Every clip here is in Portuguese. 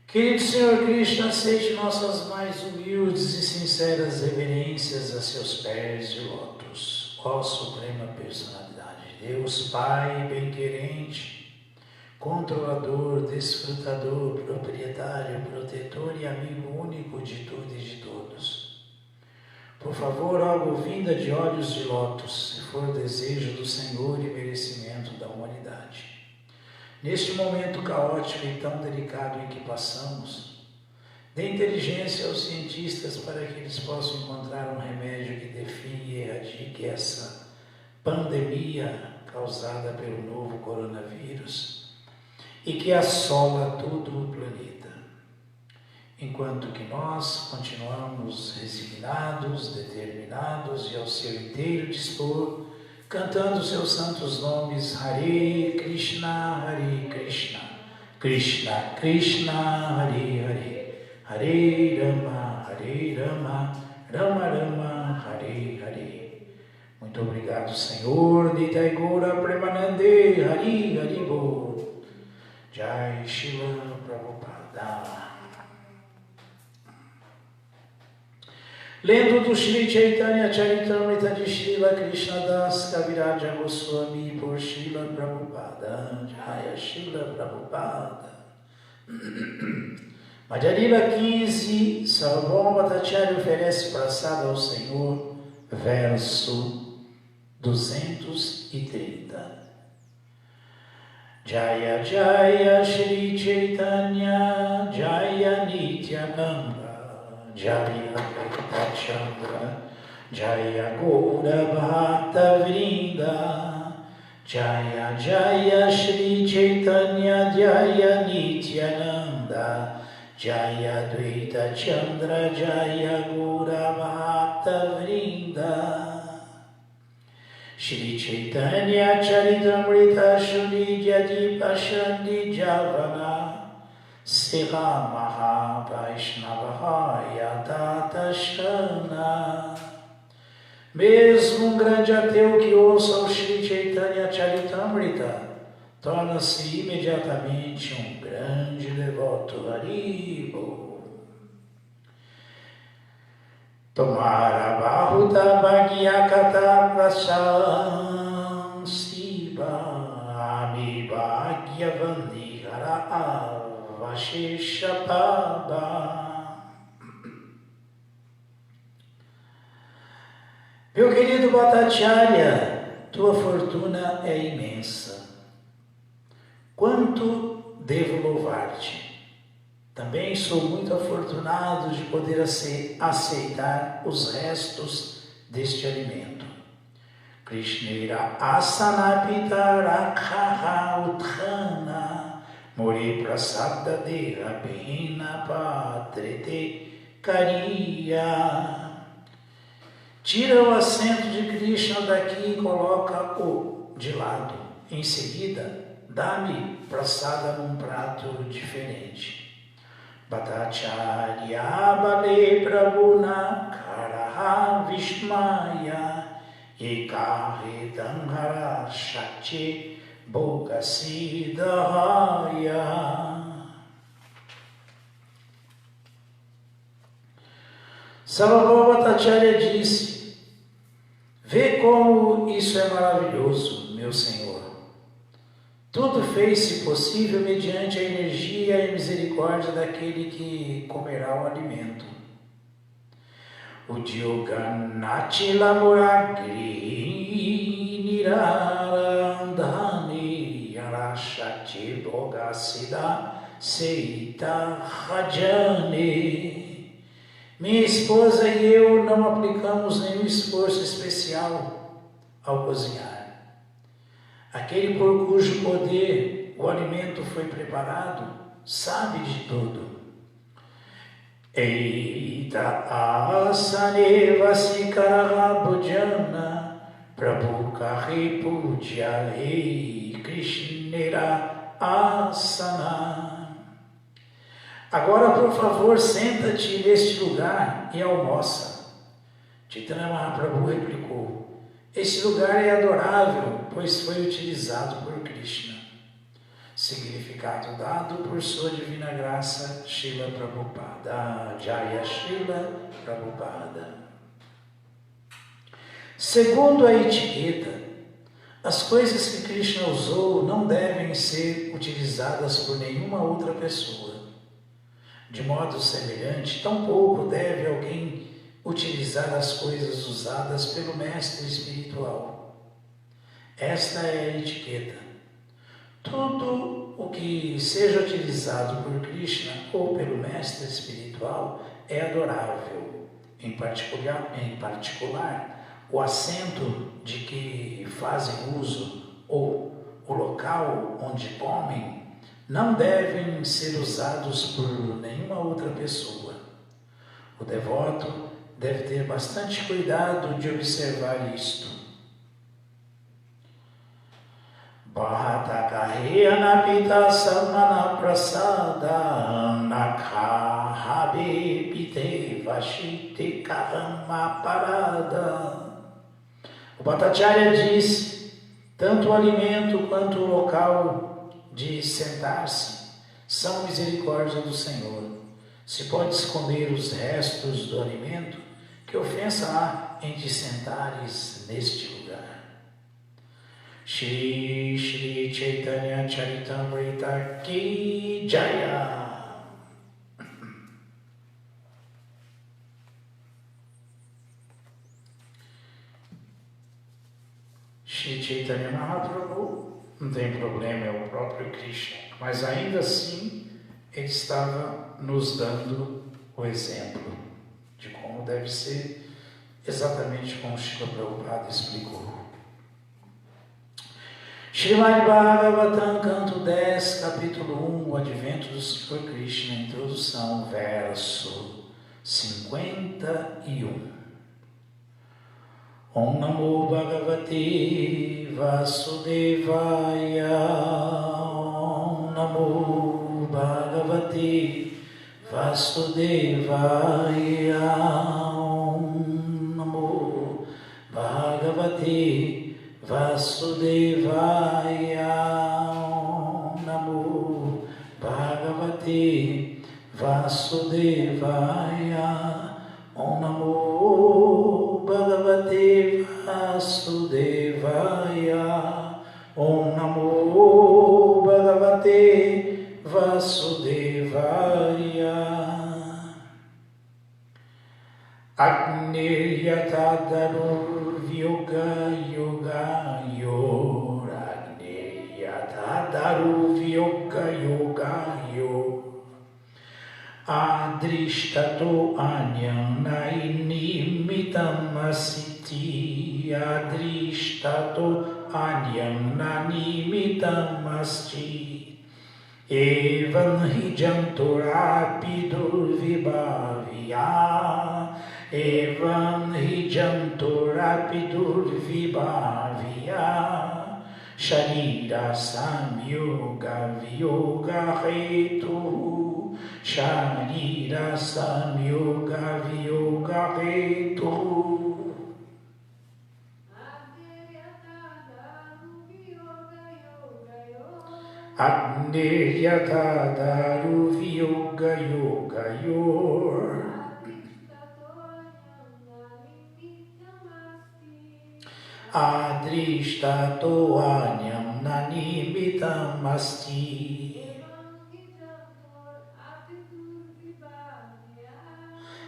Querido Senhor Krishna, aceite nossas mais humildes e sinceras reverências a seus pés de lótus, ó Suprema Personalidade de Deus, Pai bem-querente, controlador, desfrutador, proprietário, protetor e amigo único de tudo e de todos. Por favor, rogo vinda de olhos de lótus, se for desejo do Senhor e merecimento da humanidade. Neste momento caótico e tão delicado em que passamos, dê inteligência aos cientistas para que eles possam encontrar um remédio que define e erradique essa pandemia causada pelo novo coronavírus e que assola todo o planeta. Enquanto que nós continuamos resignados, determinados e ao seu inteiro dispor, cantando seus santos nomes, Hare Krishna, Krishna Krishna, Hare Hare, Hare Rama, Rama Rama, Hare Hare. Muito obrigado, Senhor, Nitai Gaura Premanande, Hari Hari Bol, Jai Shila Prabhupada. Lendo do Shri Chaitanya Charitamrita de Srila Krishnadas Kaviraja Goswami por Srila Prabhupada, Jaya Srila Prabhupada. Madhyalila 15, Sarvabhauma Bhattacharya oferece praçada ao Senhor, verso 230. Jaya Jaya Shri Chaitanya, Jaya Nityananda, Jaya Bhakta Chandra, Jaya Gaura Bhakta Vrinda, Jaya Jaya Shri Chaitanya, Jaya Nityananda, Jaya Dvaita Chandra, Jaya Gaura Bhakta Vrinda. Shri Chaitanya Charitamrita Shri Jadi Pashandi Javana Sela Maha Vaishnava Yadata Shana. Mesmo um grande ateu que ouça o Shri Chaitanya Charitamrita torna-se imediatamente um grande devoto. Haribo. Tomara Bahuta Bhagyakata Prasam Siva Ami Bhagyavandihara Vashisha Baba. Meu querido Bhattacharya, tua fortuna é imensa. Quanto devo louvar-te? Também sou muito afortunado de poder aceitar os restos deste alimento. Krishnera asana pitarakha uthana Muri prasada deha bhina patrete kariya. Tira o assento de Krishna daqui e coloca-o de lado. Em seguida, dá-me prasada num prato diferente. Bhattacharya bale prabhuna karaha vishmaya ekahe danghara shakti Bhogasidahaya. Sarvabhauma Bhattacharya disse: vê como isso é maravilhoso, meu Senhor. Tudo fez-se possível mediante a energia e misericórdia daquele que comerá o alimento. Udyoganachila Muragri Nirarandhani Yarashati Bhogasida Seita Rajani. Minha esposa e eu não aplicamos nenhum esforço especial ao cozinhar. Aquele por cujo poder o alimento foi preparado sabe de tudo. Eita asane vasikara bhujana Prabhu kari puja ei Krishnera asana. Agora, por favor, senta-te neste lugar e almoça. Chaitanya Mahaprabhu replicou: este lugar é adorável, pois foi utilizado por Krishna. Significado dado por sua divina graça, Srila Prabhupada. Jaya Srila Prabhupada. Segundo a etiqueta, as coisas que Krishna usou não devem ser utilizadas por nenhuma outra pessoa. De modo semelhante, tampouco deve alguém utilizar as coisas usadas pelo mestre espiritual. Esta é a etiqueta. Tudo o que seja utilizado por Krishna ou pelo mestre espiritual é adorável. Em particular, o assento de que fazem uso ou o local onde comem não devem ser usados por nenhuma outra pessoa. O devoto deve ter bastante cuidado de observar isto. Bhatakahena pita samana prasada nakhahabe pite vashite karama parada. O Bhattacharya disse, tanto o alimento quanto o local de sentar-se são misericórdia do Senhor. Se podes comer os restos do alimento, que ofensa há em te sentares neste lugar? Shri Shri Chaitanya Charitamrita Ki Jaya. Shri Chaitanya Mahaprabhu, não tem problema, é o próprio Krishna, mas ainda assim ele estava nos dando o exemplo de como deve ser, exatamente como Srila Prabhupada explicou. Srimad Bhagavatam, canto 10, capítulo 1, o advento do Senhor Krishna, introdução, verso 51. Om Namo Bhagavate Vasudevaya. Om Namo Bhagavate Vasudevaya. Om Namo Bhagavate Vasudevaya. Om Namo Bhagavate Vasudevaya. Om Namo Bhagavate Vasudevaya. Om Namo Bhagavate Vasudevaya. Agnir Yatadarur Vyoga Yoga Yor. Agnir Yatadarur Vyoga Yoga Yor. Adrishtato Anyana Inimitam Asiti. Adrishtato Anyana Nimitam Asti. Evan Hijantorapidur Vibhavya. Evam Hijantorapidur Vibhavya. Sharira Samyoga Vyoga Hetu. Sharira Samyoga Vyoga Hetu. Agniryata Daru Vyoga Yoga Yor. Adrishtato Anyam Nanimitam Asti.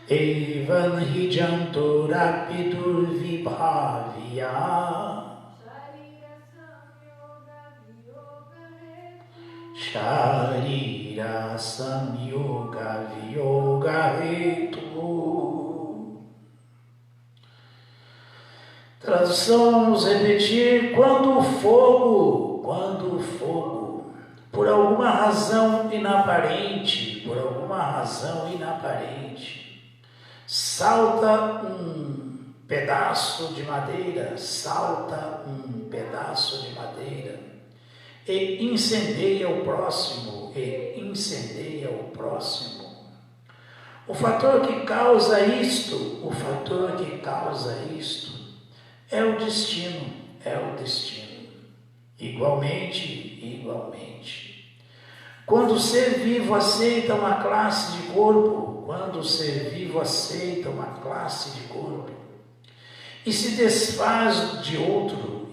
Evan Hijantor Apidur Vibhavya. Sharira Samyoga Vyoga Hetu. Tradução, vamos repetir. Quando o fogo, por alguma razão inaparente, salta um pedaço de madeira, e incendeia o próximo, O fator que causa isto é o destino. Igualmente, Quando o ser vivo aceita uma classe de corpo, quando o ser vivo aceita uma classe de corpo, e se desfaz de outro,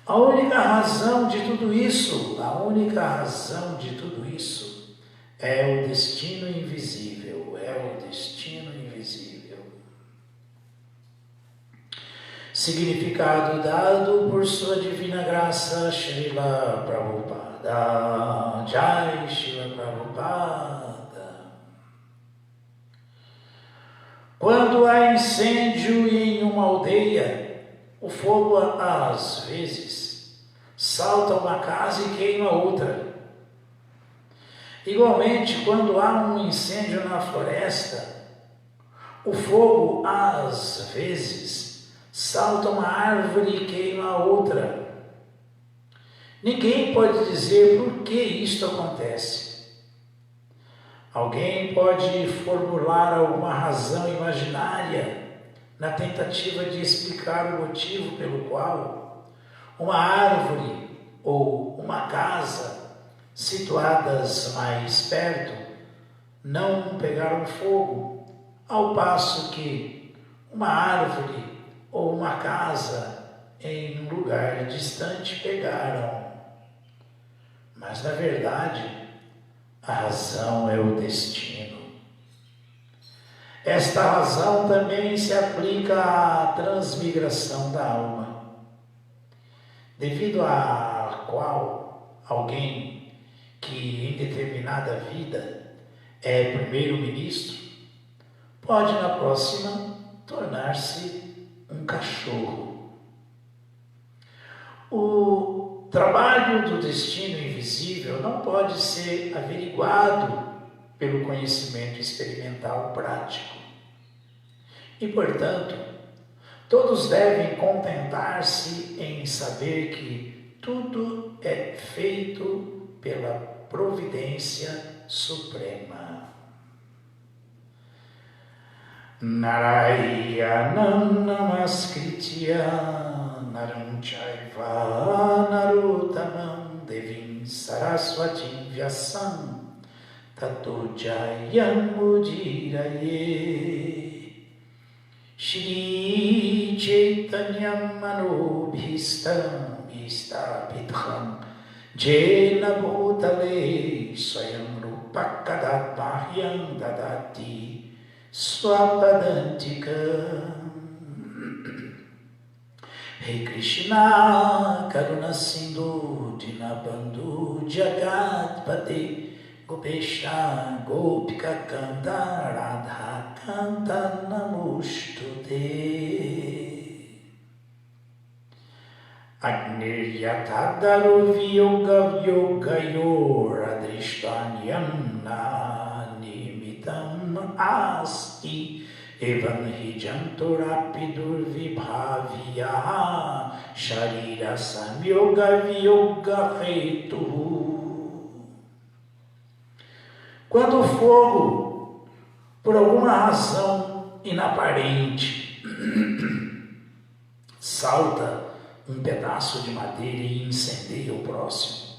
a única razão de tudo isso, é o destino invisível, Significado dado por sua divina graça, Srila Prabhupada. Jai Srila Prabhupada. Quando há incêndio em uma aldeia, o fogo às vezes salta uma casa e queima outra. Igualmente, quando há um incêndio na floresta, o fogo às vezes salta uma árvore e queima outra. Ninguém pode dizer por que isto acontece. Alguém pode formular alguma razão imaginária na tentativa de explicar o motivo pelo qual uma árvore ou uma casa situadas mais perto não pegaram fogo, ao passo que uma árvore ou uma casa em um lugar distante pegaram. Mas na verdade, a razão é o destino. Esta razão também se aplica à transmigração da alma, devido à qual alguém que em determinada vida é primeiro-ministro, pode na próxima tornar-se um cachorro. O trabalho do destino invisível não pode ser averiguado pelo conhecimento experimental prático. E, portanto, todos devem contentar-se em saber que tudo é feito pela providência suprema. Narayanam namaskritya naram chaiva narottamam devim saraswatim vyasam tato jayam udiraye. Shri Chaitanyam manobhistam istapitham Jena bhutale swayam rupakadat bahyam dadati swapadantikam. Rei Krishna Karuna Sindhu Dinabandhu Jagatpate Gopesha Gopika Kanta Radha Kanta Namostute. Agniryatadaru Vyoga Yogayor Adrishtanyamna Nimitam Asti Evan Hijantorapidur Vibhavya Sharira Samyoga Vyoga Hetu. Quando o fogo, por alguma razão inaparente, salta um pedaço de madeira e incendeia o próximo,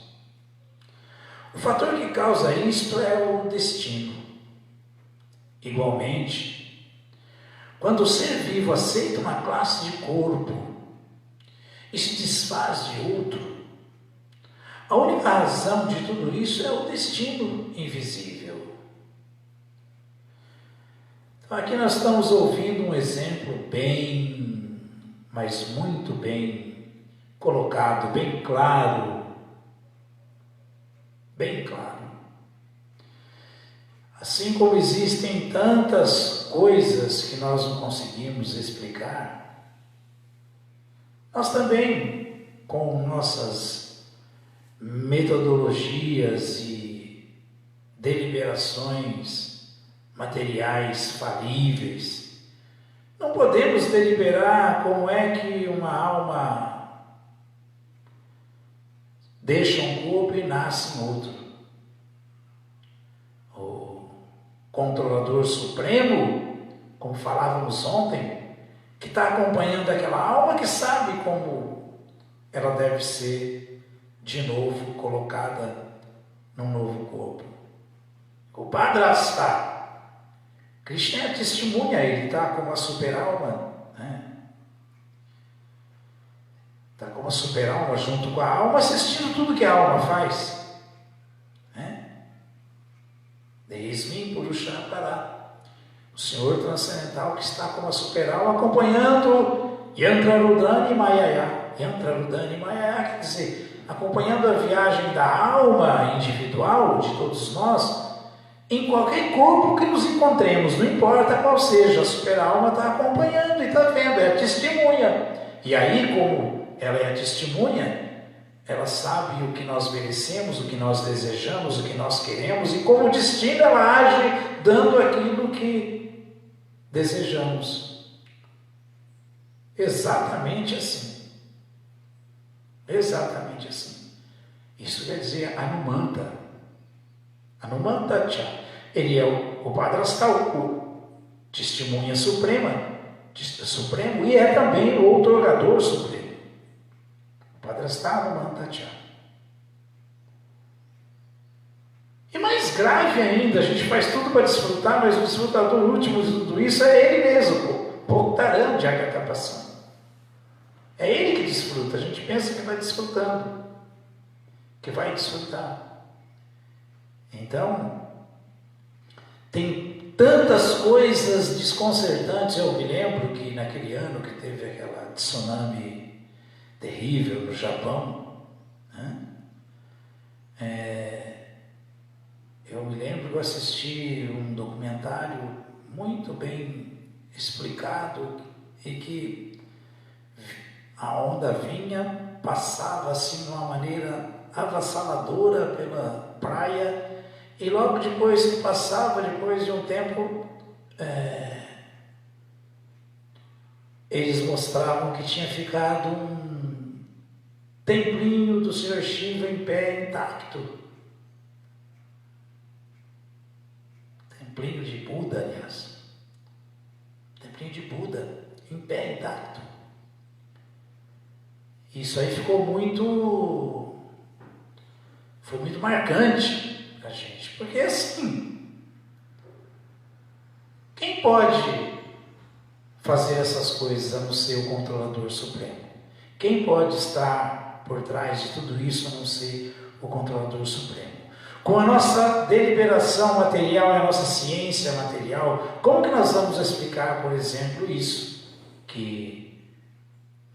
o fator que causa isto é o destino. Igualmente, quando o ser vivo aceita uma classe de corpo e se desfaz de outro, a única razão de tudo isso é o destino invisível. Então aqui nós estamos ouvindo um exemplo bem, mas muito bem colocado, bem claro. Assim como existem tantas coisas que nós não conseguimos explicar, nós também, com nossas metodologias e deliberações materiais falíveis, não podemos deliberar como é que uma alma deixa um corpo e nasce em outro. O controlador supremo, como falávamos ontem, que está acompanhando aquela alma, que sabe como ela deve ser de novo colocada num novo corpo. O Padrastha, Krishna é a testemunha, ele está como a super-alma, né? Está como a super-alma junto com a alma, assistindo tudo que a alma faz. Né? Desmin Purushankara, o Senhor transcendental que está como a super-alma, acompanhando Yantrarudani Mayaya. Yantrarudani Mayaya quer dizer, acompanhando a viagem da alma individual de todos nós, em qualquer corpo que nos encontremos, não importa qual seja, a super-alma está acompanhando e está vendo, é a testemunha. E aí, como ela é a testemunha, ela sabe o que nós merecemos, o que nós desejamos, o que nós queremos, e como destino ela age dando aquilo que desejamos. Exatamente assim. Exatamente assim. Isso quer dizer Hanumanta. Hanumantacha. Ele é o Padrastha, o testemunha supremo, e é também o outorgador supremo. O Padrastha Hanumantacha. E mais grave ainda, a gente faz tudo para desfrutar, mas o desfrutador último de tudo isso é ele mesmo, o Bhoktaram Jagatapasam. É ele que desfruta, a gente pensa que vai desfrutando, que vai desfrutar. Então, tem tantas coisas desconcertantes. Eu me lembro que naquele ano que teve aquela tsunami terrível no Japão, né? Eu me lembro que eu assisti um documentário muito bem explicado e que a onda vinha, passava assim de uma maneira avassaladora pela praia. E logo depois que passava, depois de um tempo, eles mostravam que tinha ficado um templinho do Senhor Shiva em pé intacto. Templinho de Buda, aliás. Templinho de Buda em pé intacto. Isso aí foi muito marcante a gente, porque assim, quem pode fazer essas coisas a não ser o controlador supremo? Quem pode estar por trás de tudo isso a não ser o controlador supremo? Com a nossa deliberação material e a nossa ciência material, como que nós vamos explicar, por exemplo, isso? Que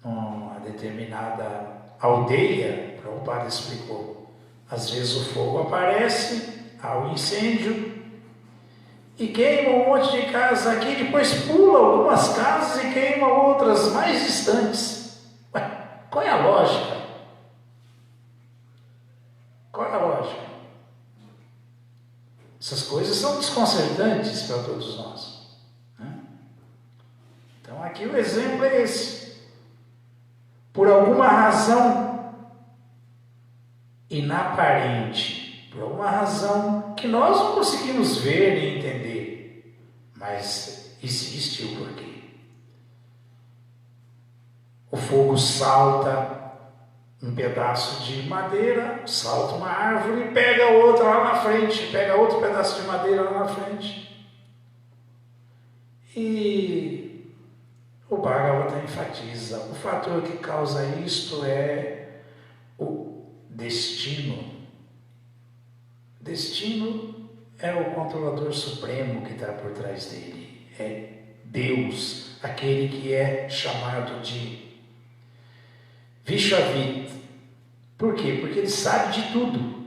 numa determinada aldeia, Prabhupada explicou, às vezes o fogo aparece, há um incêndio e queima um monte de casa aqui, depois pula algumas casas e queima outras mais distantes. Ué, qual é a lógica? Qual é a lógica? Essas coisas são desconcertantes para todos nós, né? Então aqui o exemplo é esse. Por alguma razão inaparente, por alguma razão que nós não conseguimos ver nem entender, mas existe o porquê. O fogo salta um pedaço de madeira, salta uma árvore e pega outra lá na frente, pega outro pedaço de madeira lá na frente. E o Bhagavata enfatiza, o fator que causa isto é o destino. Destino é o controlador supremo que está por trás dele. É Deus, aquele que é chamado de Vishvavit. Por quê? Porque ele sabe de tudo.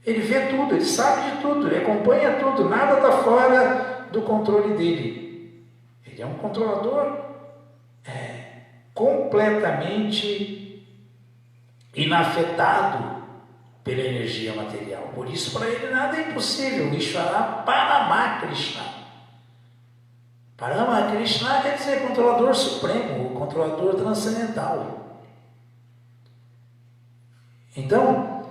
Ele vê tudo, ele sabe de tudo, ele acompanha tudo, nada está fora do controle dele. Ele é um controlador completamente inafetado pela energia material. Por isso, para ele nada é impossível. Ishvara Parama Krishna. Parama Krishna quer dizer controlador supremo, controlador transcendental. Então,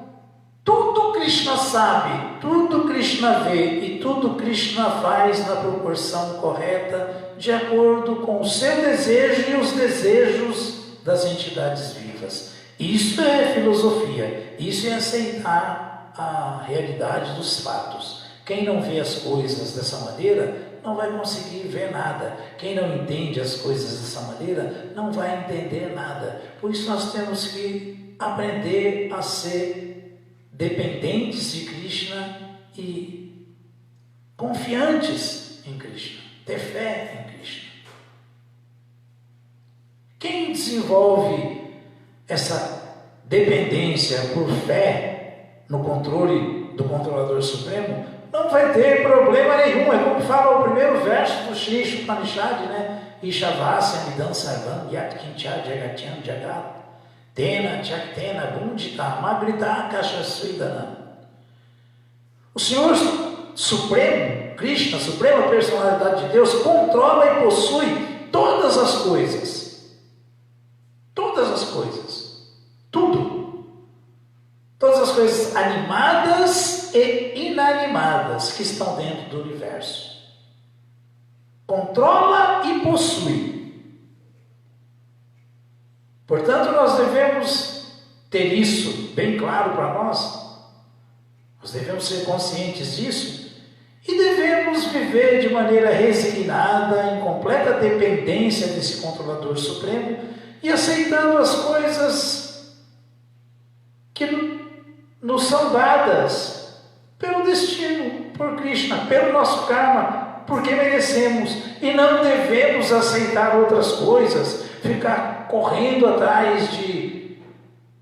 tudo Krishna sabe, tudo Krishna vê e tudo Krishna faz na proporção correta, de acordo com o seu desejo e os desejos das entidades vivas. Isso é filosofia, isso é aceitar a realidade dos fatos. Quem não vê as coisas dessa maneira não vai conseguir ver nada. Quem não entende as coisas dessa maneira não vai entender nada. Por isso nós temos que aprender a ser dependentes de Krishna e confiantes em Krishna, ter fé em Krishna. Quem desenvolve essa dependência por fé no controle do controlador supremo não vai ter problema nenhum. É como fala o primeiro verso do Shri Upanishad, né? Ishavasya midam sarvam yatkincha jagatyam jagat tena chaktena gundita magrita kashasvidana. O Senhor Supremo, Krishna, Suprema Personalidade de Deus, controla e possui todas as coisas. Todas as coisas. Tudo. Todas as coisas animadas e inanimadas que estão dentro do universo. Controla e possui. Portanto, nós devemos ter isso bem claro para nós. Nós devemos ser conscientes disso e devemos viver de maneira resignada, em completa dependência desse controlador supremo e aceitando as coisas que nos são dadas pelo destino, por Krishna, pelo nosso karma, porque merecemos, e não devemos aceitar outras coisas, ficar correndo atrás de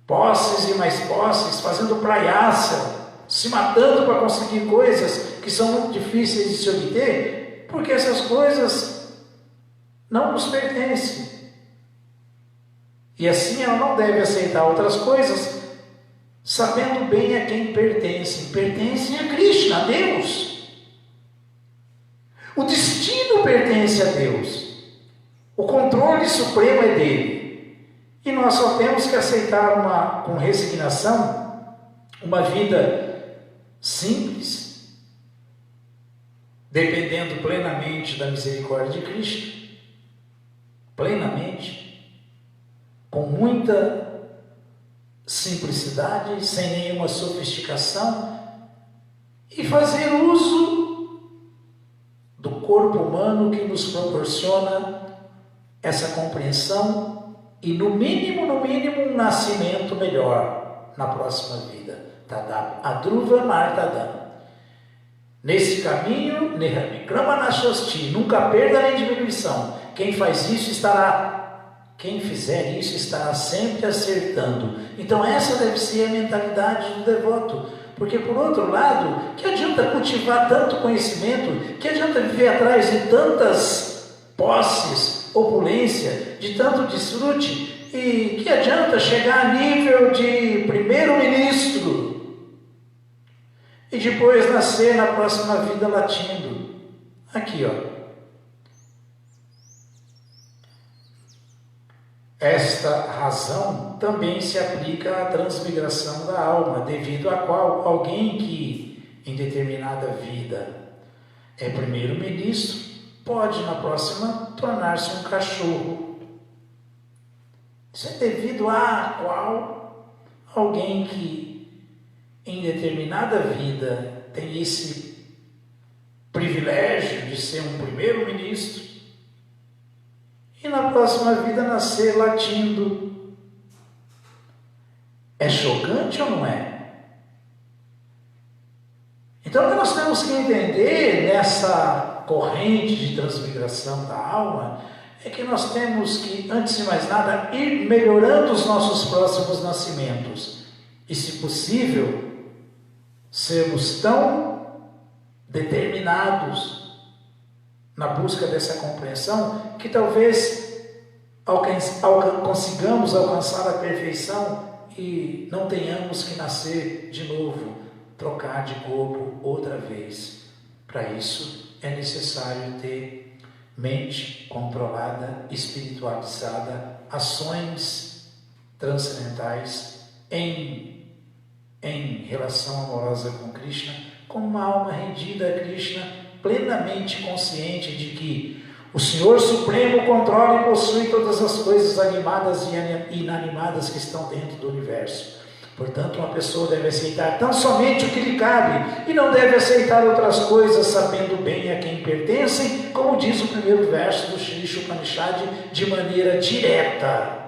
posses e mais posses, fazendo praiaça, se matando para conseguir coisas que são muito difíceis de se obter, porque essas coisas não nos pertencem. E assim ela não deve aceitar outras coisas, sabendo bem a quem pertencem. Pertencem a Krishna, a Deus. O destino pertence a Deus. O controle supremo é dele. E nós só temos que aceitar com resignação uma vida simples, dependendo plenamente da misericórdia de Krishna, plenamente, com muita simplicidade, sem nenhuma sofisticação, e fazer uso do corpo humano que nos proporciona essa compreensão e, no mínimo, um nascimento melhor na próxima vida. Tadam Adruva Martadam. Nesse caminho, Nirvikrama Nashosti, nunca perda nem diminuição. Quem fizer isso estará sempre acertando. Então essa deve ser a mentalidade do devoto. Porque por outro lado, que adianta cultivar tanto conhecimento, que adianta viver atrás de tantas posses, opulência, de tanto desfrute, e que adianta chegar a nível de primeiro-ministro e depois nascer na próxima vida latindo. Aqui, ó. Esta razão também se aplica à transmigração da alma, devido à qual alguém que, em determinada vida, é primeiro-ministro, pode, na próxima, tornar-se um cachorro. Isso é devido à qual alguém que, em determinada vida, tem esse privilégio de ser um primeiro-ministro, e na próxima vida nascer latindo. É chocante ou não é? Então o que nós temos que entender nessa corrente de transmigração da alma é que nós temos que, antes de mais nada, ir melhorando os nossos próximos nascimentos. E, se possível, sermos tão determinados na busca dessa compreensão, que talvez consigamos alcançar a perfeição e não tenhamos que nascer de novo, trocar de corpo outra vez. Para isso é necessário ter mente controlada, espiritualizada, ações transcendentais em relação amorosa com Krishna, como uma alma rendida a Krishna, plenamente consciente de que O Senhor Supremo controla e possui todas as coisas animadas e inanimadas que estão dentro do universo. Portanto, uma pessoa deve aceitar tão somente o que lhe cabe e não deve aceitar outras coisas, sabendo bem a quem pertencem, como diz o primeiro verso do Sri Upanishad, de maneira direta.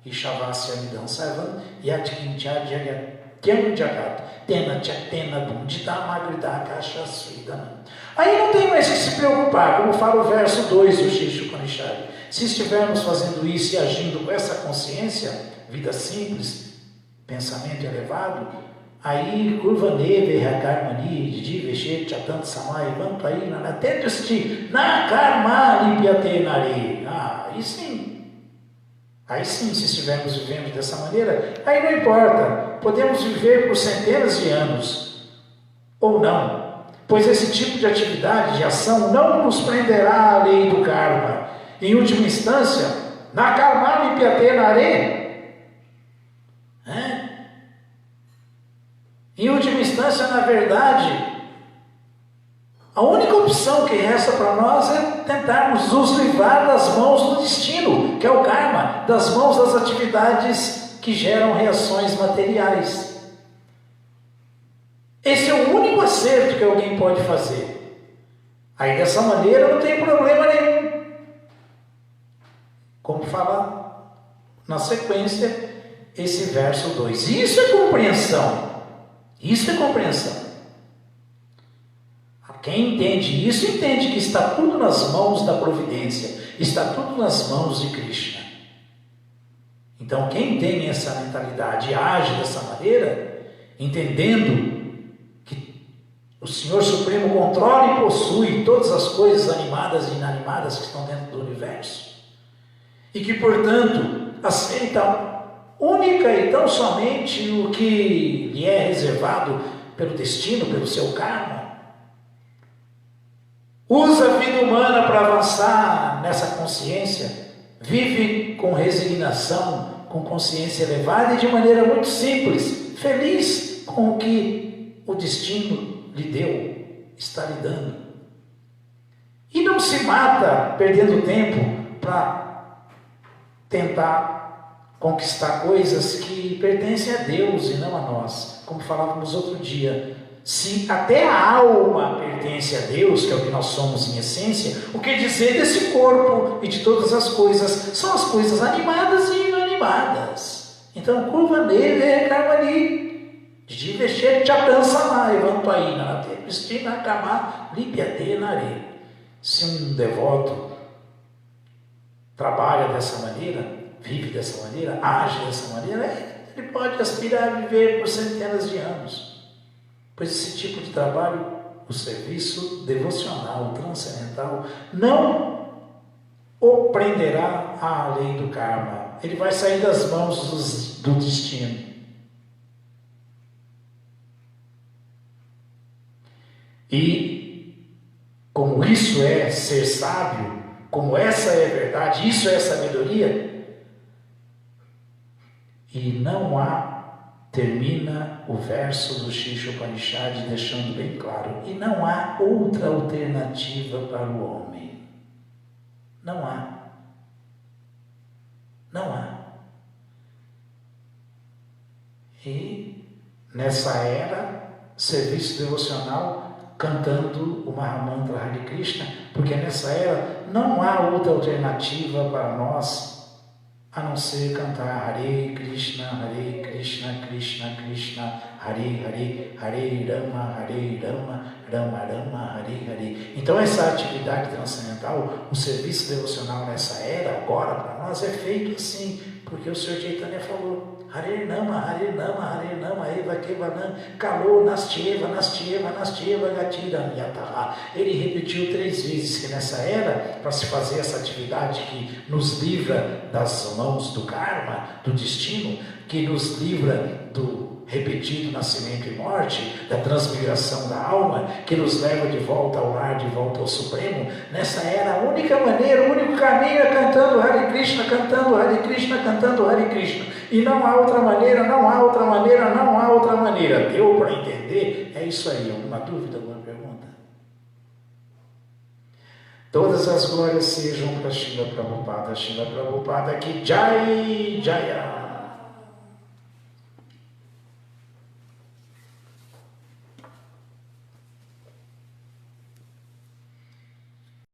Ishavasya Midam Sarvam Yatkincha Jagat Jagat Tena Chatena Bundita Magrida Kasha Sridana. Aí não tem mais que se preocupar, como fala o verso 2 do Sri Upanishad. Se estivermos fazendo isso e agindo com essa consciência, vida simples, pensamento elevado, aí curva neve karmani dive chatant samai vantai nanatetisti na karma lipyatenari. Aí sim, se estivermos vivendo dessa maneira, aí não importa, podemos viver por centenas de anos ou não, pois esse tipo de atividade, de ação, não nos prenderá à lei do karma. Em última instância, na karma lipyatenari, em última instância, na verdade, a única opção que resta para nós é tentarmos nos livrar das mãos do destino, que é o karma, das mãos das atividades que geram reações materiais. Esse é o único acerto que alguém pode fazer. Aí dessa maneira não tem problema nenhum. Como fala na sequência esse verso 2. Isso é compreensão. Isso é compreensão. Quem entende isso, entende que está tudo nas mãos da providência, está tudo nas mãos de Krishna. Então, quem tem essa mentalidade e age dessa maneira, entendendo que o Senhor Supremo controla e possui todas as coisas animadas e inanimadas que estão dentro do universo, e que, portanto, aceita única e tão somente o que lhe é reservado pelo destino, pelo seu karma, usa a vida humana para avançar nessa consciência, vive com resignação, com consciência elevada e de maneira muito simples, feliz com o que o destino lhe deu, está lhe dando. E não se mata perdendo tempo para tentar conquistar coisas que pertencem a Deus e não a nós. Como falávamos outro dia, se até a alma pertence a Deus, que é o que nós somos em essência, o que dizer desse corpo e de todas as coisas? São as coisas animadas e inanimadas. Então, curva nele é karmani, diveshet chatansamai vantai nanate pristina kama lipyatenare. Se um devoto trabalha dessa maneira, vive dessa maneira, age dessa maneira, ele pode aspirar a viver por centenas de anos. Pois esse tipo de trabalho, o serviço devocional, transcendental, não o prenderá à lei do karma. Ele vai sair das mãos do destino. E como isso é ser sábio, como essa é a verdade, isso é sabedoria, e não há, termina o verso do Sri Upanishad deixando bem claro, e não há outra alternativa para o homem. Não há. Não há. E nessa era, serviço devocional, cantando o Mahamantra Hare Krishna, porque nessa era não há outra alternativa para nós a não ser cantar Hare Krishna, Krishna Krishna, Hare Hare, Hare Rama, Rama Rama, Hare Hare. Então essa atividade transcendental, o serviço devocional nessa era, agora para nós, é feito assim, porque o Senhor Chaitanya falou, Hare Nama, Eva Kevanam, Kalo, Nastyeva, Gatiram, Yataha. Ele repetiu 3 vezes que nessa era, para se fazer essa atividade que nos livra das mãos do karma, do destino, que nos livra do repetido nascimento e morte, da transmigração da alma, que nos leva de volta ao lar, de volta ao Supremo, nessa era a única maneira, o único caminho é cantando Hare Krishna, cantando Hare Krishna. E não há outra maneira, não há outra maneira, não há outra maneira. Deu para entender? É isso aí. Alguma dúvida, alguma pergunta? Todas as glórias sejam para Srila Prabhupada. Srila Prabhupada que Jai Jaya.